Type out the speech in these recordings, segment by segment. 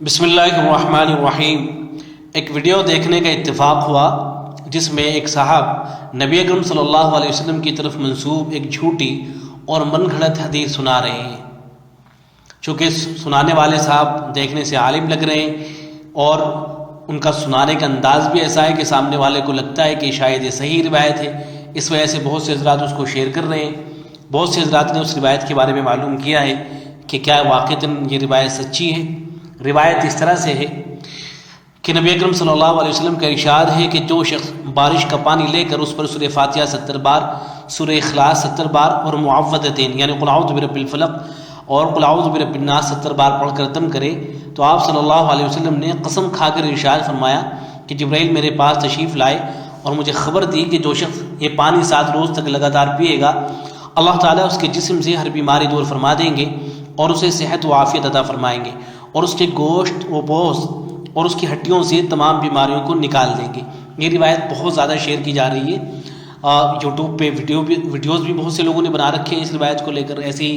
بسم اللہ الرحمن الرحیم۔ ایک ویڈیو دیکھنے کا اتفاق ہوا جس میں ایک صاحب نبی اکرم صلی اللہ علیہ وسلم کی طرف منسوب ایک جھوٹی اور من گھڑت حدیث سنا رہے ہیں۔ چونکہ سنانے والے صاحب دیکھنے سے عالم لگ رہے ہیں اور ان کا سنانے کا انداز بھی ایسا ہے کہ سامنے والے کو لگتا ہے کہ شاید یہ صحیح روایت ہے، اس وجہ سے بہت سے حضرات اس کو شیئر کر رہے ہیں۔ بہت سے حضرات نے اس روایت کے بارے میں معلوم کیا ہے کہ کیا واقعتاً یہ روایت سچی ہے۔ روایت اس طرح سے ہے کہ نبی اکرم صلی اللہ علیہ وسلم کا ارشاد ہے کہ جو شخص بارش کا پانی لے کر اس پر سورہ فاتحہ 70 بار، سورہ اخلاص 70 بار اور معوذتین یعنی قل اعوذ برب الفلق اور قل اعوذ برب الناس 70 بار پڑھ کر دم کرے، تو آپ صلی اللہ علیہ وسلم نے قسم کھا کر ارشاد فرمایا کہ جبرائیل میرے پاس تشریف لائے اور مجھے خبر دی کہ جو شخص یہ پانی 7 روز تک لگاتار پیے گا، اللہ تعالیٰ اس کے جسم سے ہر بیماری دور فرما دیں گے اور اسے صحت و عافیت عطا فرمائیں گے، اور اس کے گوشت و بوز اور اس کی ہڈیوں سے تمام بیماریوں کو نکال دیں گے۔ یہ روایت بہت زیادہ شیئر کی جا رہی ہے، یوٹیوب پہ ویڈیوز بھی بہت سے لوگوں نے بنا رکھے ہیں اس روایت کو لے کر، ایسے ہی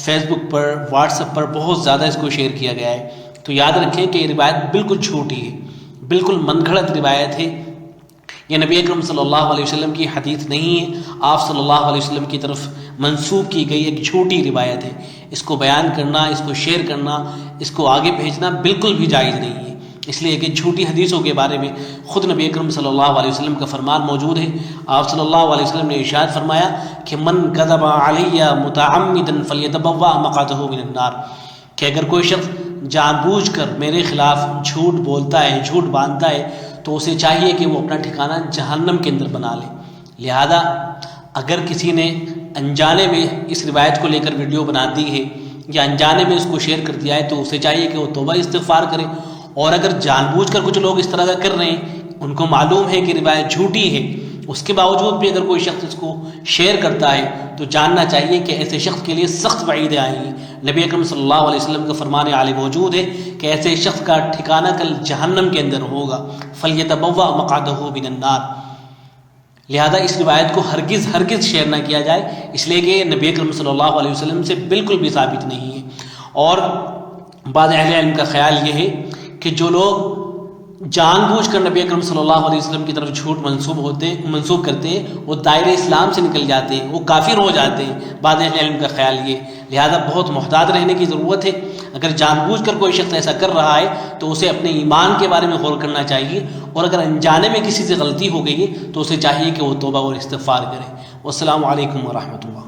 فیس بک پر، واٹس ایپ پر بہت زیادہ اس کو شیئر کیا گیا ہے۔ تو یاد رکھیں کہ یہ روایت بالکل جھوٹی ہے، بالکل من گھڑت روایت ہے، یہ نبی اکرم صلی اللہ علیہ وسلم کی حدیث نہیں ہے، آپ صلی اللہ علیہ وسلم کی طرف منسوب کی گئی ایک جھوٹی روایت ہے۔ اس کو بیان کرنا، اس کو شیئر کرنا، اس کو آگے بھیجنا بالکل بھی جائز نہیں ہے، اس لیے کہ جھوٹی حدیثوں کے بارے میں خود نبی اکرم صلی اللہ علیہ وسلم کا فرمان موجود ہے۔ آپ صلی اللہ علیہ وسلم نے ارشاد فرمایا کہ من کذب علی متعمدا فلیتبوأ مقعدہ من النار، کہ اگر کوئی شخص جان بوجھ کر میرے خلاف جھوٹ بولتا ہے، جھوٹ باندھتا ہے، تو اسے چاہیے کہ وہ اپنا ٹھکانہ جہنم کے اندر بنا لے۔ لہذا اگر کسی نے انجانے میں اس روایت کو لے کر ویڈیو بنا دی ہے یا انجانے میں اس کو شیئر کر دیا ہے تو اسے چاہیے کہ وہ توبہ استغفار کرے، اور اگر جان بوجھ کر کچھ لوگ اس طرح کا کر رہے ہیں، ان کو معلوم ہے کہ روایت جھوٹی ہے، اس کے باوجود بھی اگر کوئی شخص اس کو شیئر کرتا ہے تو جاننا چاہیے کہ ایسے شخص کے لیے سخت وعیدیں آئیں گی۔ نبی اکرم صلی اللہ علیہ وسلم کا فرمان عالی موجود ہے کہ ایسے شخص کا ٹھکانہ کل جہنم کے اندر ہوگا، فلیتبوأ مقعدہ من النار۔ لہذا اس روایت کو ہرگز شیئر نہ کیا جائے، اس لیے کہ نبی اکرم صلی اللہ علیہ وسلم سے بالکل بھی ثابت نہیں ہے۔ اور بعض اہل علم کا خیال یہ ہے کہ جو لوگ جان بوجھ کر نبی اکرم صلی اللہ علیہ وسلم کی طرف جھوٹ منسوب کرتے ہیں، وہ دائرہ اسلام سے نکل جاتے ہیں، وہ کافر ہو جاتے ہیں، بعض اہل علم کا خیال یہ۔ لہذا بہت محتاط رہنے کی ضرورت ہے۔ اگر جان بوجھ کر کوئی شخص ایسا کر رہا ہے تو اسے اپنے ایمان کے بارے میں غور کرنا چاہیے، اور اگر انجانے میں کسی سے غلطی ہو گئی ہے تو اسے چاہیے کہ وہ توبہ اور استغفار کرے۔ والسلام علیکم ورحمۃ اللہ۔